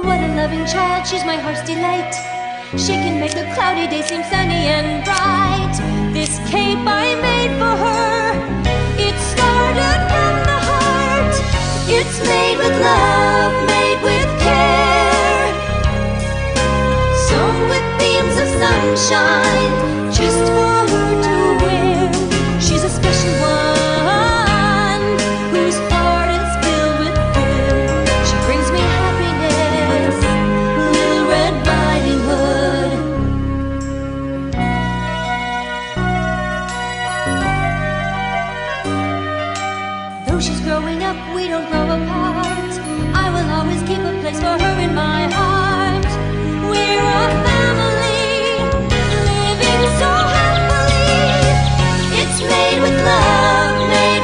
What a loving child, she's my heart's delight. She can make a cloudy day seem sunny and bright. This cape I made for her, it started from the heart. It's made with love, made with care, sewn with beams of sunshine, just for her to wear. She's a special one, whose heart is filled with good. She brings me happiness, Little Red Riding Hood. Though she's growing up, we don't grow apart. I will always keep a place for her in my heart. We're a family, living so happily. It's made with love.